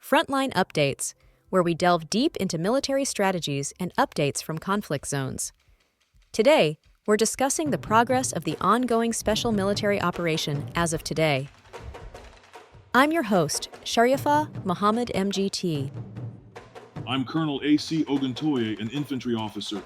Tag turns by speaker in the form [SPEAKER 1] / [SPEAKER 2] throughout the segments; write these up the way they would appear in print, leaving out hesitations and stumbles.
[SPEAKER 1] Frontline Updates, where we delve deep into military strategies and updates from conflict zones. Today, we're discussing the progress of the ongoing special military operation as of today. I'm your host, Sharifa Mohammed MGT.
[SPEAKER 2] I'm Colonel AUC Oguntoye, an infantry officer.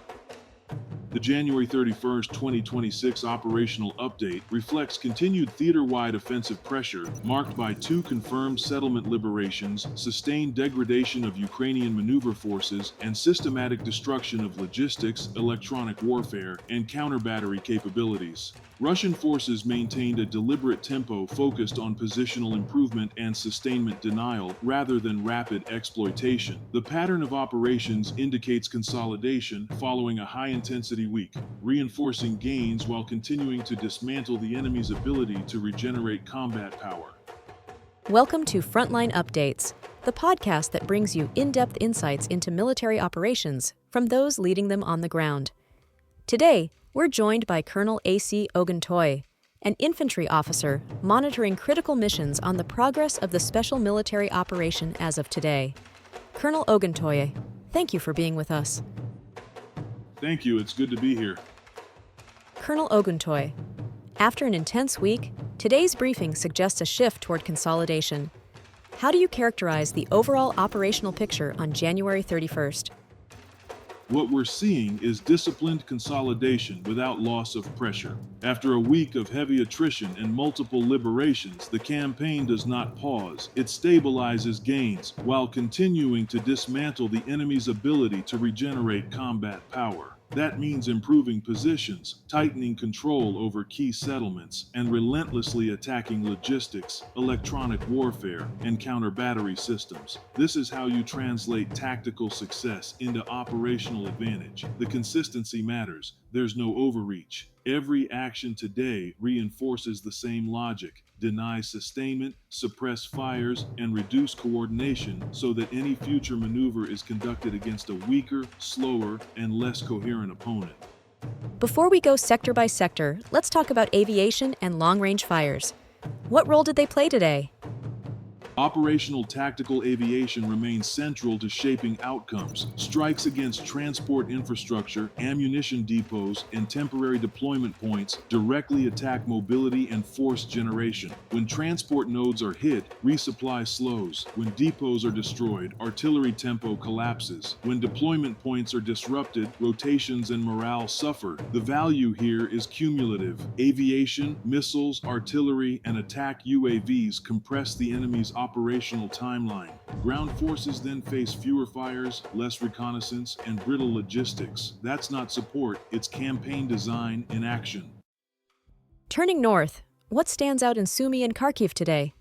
[SPEAKER 2] The January 31st, 2026 operational update reflects continued theater-wide offensive pressure marked by 2 confirmed settlement liberations, sustained degradation of Ukrainian maneuver forces, and systematic destruction of logistics, electronic warfare, and counter-battery capabilities. Russian forces maintained a deliberate tempo focused on positional improvement and sustainment denial rather than rapid exploitation. The pattern of operations indicates consolidation following a high-intensity week, reinforcing gains while continuing to dismantle the enemy's ability to regenerate combat power.
[SPEAKER 1] Welcome to Frontline Updates, the podcast that brings you in-depth insights into military operations from those leading them on the ground. Today, we're joined by Colonel AUC Oguntoye, an infantry officer monitoring critical missions on the progress of the special military operation as of today. Colonel Oguntoye, thank you for being with us.
[SPEAKER 2] Thank you, it's good to be here.
[SPEAKER 1] Colonel Oguntoye, after an intense week, today's briefing suggests a shift toward consolidation. How do you characterize the overall operational picture on January 31st?
[SPEAKER 2] What we're seeing is disciplined consolidation without loss of pressure. After a week of heavy attrition and multiple liberations, the campaign does not pause. It stabilizes gains while continuing to dismantle the enemy's ability to regenerate combat power. That means improving positions, tightening control over key settlements, and relentlessly attacking logistics, electronic warfare, and counter-battery systems. This is how you translate tactical success into operational advantage. The consistency matters. There's no overreach. Every action today reinforces the same logic: deny sustainment, suppress fires, and reduce coordination so that any future maneuver is conducted against a weaker, slower, and less coherent opponent.
[SPEAKER 1] Before we go sector by sector, let's talk about aviation and long-range fires. What role did they play today?
[SPEAKER 2] Operational tactical aviation remains central to shaping outcomes. Strikes against transport infrastructure, ammunition depots, and temporary deployment points directly attack mobility and force generation. When transport nodes are hit, resupply slows. When depots are destroyed, artillery tempo collapses. When deployment points are disrupted, rotations and morale suffer. The value here is cumulative. Aviation, missiles, artillery, and attack UAVs compress the enemy's operational timeline. Ground forces then face fewer fires, less reconnaissance, and brittle logistics. That's not support, it's campaign design in action.
[SPEAKER 1] Turning north, what stands out in Sumy and Kharkiv today?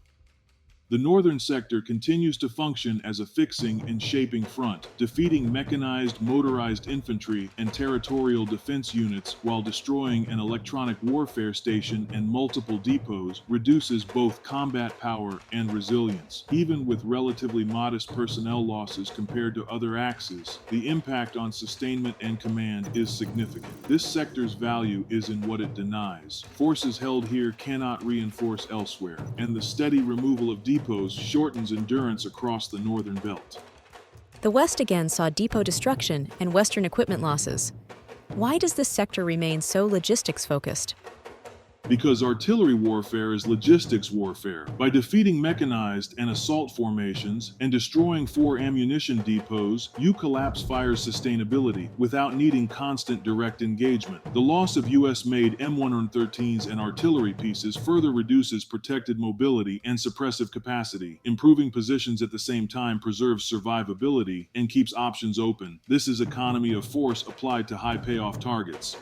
[SPEAKER 2] The northern sector continues to function as a fixing and shaping front, defeating mechanized, motorized infantry and territorial defense units while destroying an electronic warfare station and multiple depots reduces both combat power and resilience. Even with relatively modest personnel losses compared to other axes, the impact on sustainment and command is significant. This sector's value is in what it denies. Forces held here cannot reinforce elsewhere, and the steady removal of depots shortens endurance across the northern belt.
[SPEAKER 1] The West again saw depot destruction and Western equipment losses. Why does this sector remain so logistics-focused?
[SPEAKER 2] Because artillery warfare is logistics warfare. By defeating mechanized and assault formations and destroying 4 ammunition depots, you collapse fire sustainability without needing constant direct engagement. The loss of US-made M113s and artillery pieces further reduces protected mobility and suppressive capacity. Improving positions at the same time preserves survivability and keeps options open. This is economy of force applied to high payoff targets.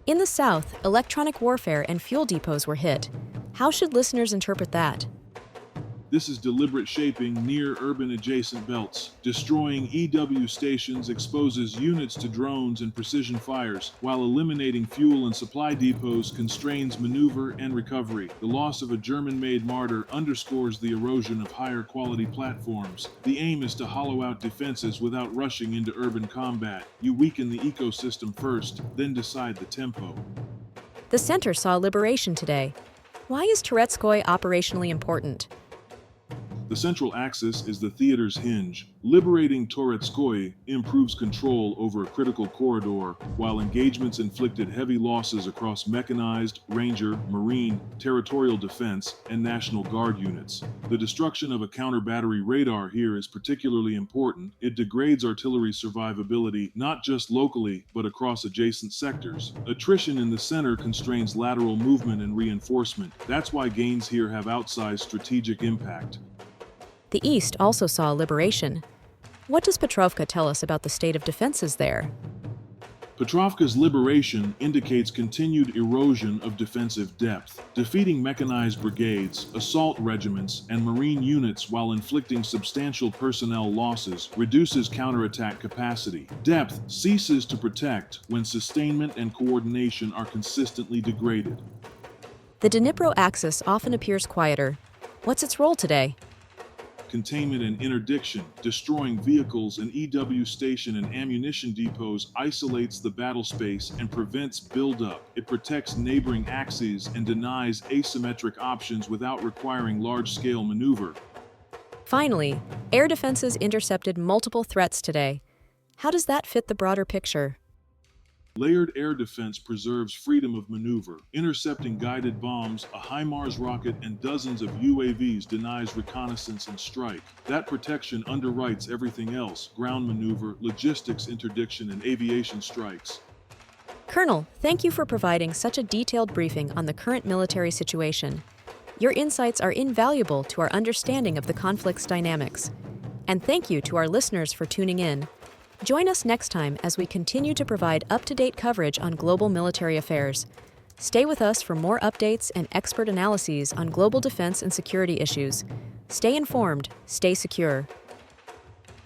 [SPEAKER 1] In the South, electronic warfare and fuel depots were hit. How should listeners interpret that?
[SPEAKER 2] This is deliberate shaping near urban adjacent belts. Destroying EW stations exposes units to drones and precision fires, while eliminating fuel and supply depots constrains maneuver and recovery. The loss of a German-made Marder underscores the erosion of higher quality platforms. The aim is to hollow out defenses without rushing into urban combat. You weaken the ecosystem first, then decide the tempo.
[SPEAKER 1] The center saw liberation today. Why is Turretskoye operationally important?
[SPEAKER 2] The central axis is the theater's hinge. Liberating Toretskoye improves control over a critical corridor, while engagements inflicted heavy losses across mechanized, ranger, marine, territorial defense, and National Guard units. The destruction of a counter-battery radar here is particularly important. It degrades artillery survivability not just locally, but across adjacent sectors. Attrition in the center constrains lateral movement and reinforcement. That's why gains here have outsized strategic impact.
[SPEAKER 1] The East also saw liberation. What does Petrovka tell us about the state of defenses there?
[SPEAKER 2] Petrovka's liberation indicates continued erosion of defensive depth, defeating mechanized brigades, assault regiments, and marine units while inflicting substantial personnel losses reduces counterattack capacity. Depth ceases to protect when sustainment and coordination are consistently degraded.
[SPEAKER 1] The Dnipro axis often appears quieter. What's its role today?
[SPEAKER 2] Containment and interdiction, destroying vehicles and EW station and ammunition depots isolates the battle space and prevents buildup. It protects neighboring axes and denies asymmetric options without requiring large-scale maneuver.
[SPEAKER 1] Finally, air defenses intercepted multiple threats today. How does that fit the broader picture?
[SPEAKER 2] Layered air defense preserves freedom of maneuver. Intercepting guided bombs, a HIMARS rocket, and dozens of UAVs denies reconnaissance and strike. That protection underwrites everything else: ground maneuver, logistics interdiction, and aviation strikes.
[SPEAKER 1] Colonel, thank you for providing such a detailed briefing on the current military situation. Your insights are invaluable to our understanding of the conflict's dynamics. And thank you to our listeners for tuning in. Join us next time as we continue to provide up-to-date coverage on global military affairs. Stay with us for more updates and expert analyses on global defense and security issues. Stay informed, stay secure.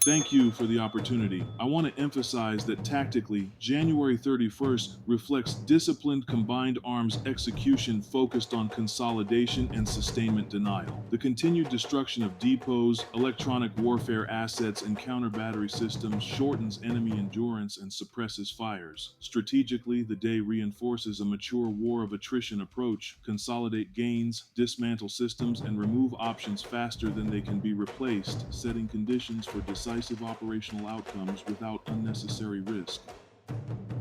[SPEAKER 2] Thank you for the opportunity. I want to emphasize that tactically, January 31st reflects disciplined combined arms execution focused on consolidation and sustainment denial. The continued destruction of depots, electronic warfare assets, and counter-battery systems shortens enemy endurance and suppresses fires. Strategically, the day reinforces a mature war of attrition approach: consolidate gains, dismantle systems, and remove options faster than they can be replaced, setting conditions for decisive operational outcomes without unnecessary risk.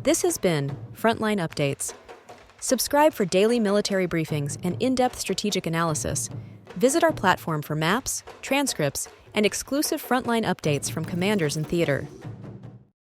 [SPEAKER 1] This has been Frontline Updates. Subscribe for daily military briefings and in-depth strategic analysis. Visit our platform for maps, transcripts, and exclusive frontline updates from commanders in theater.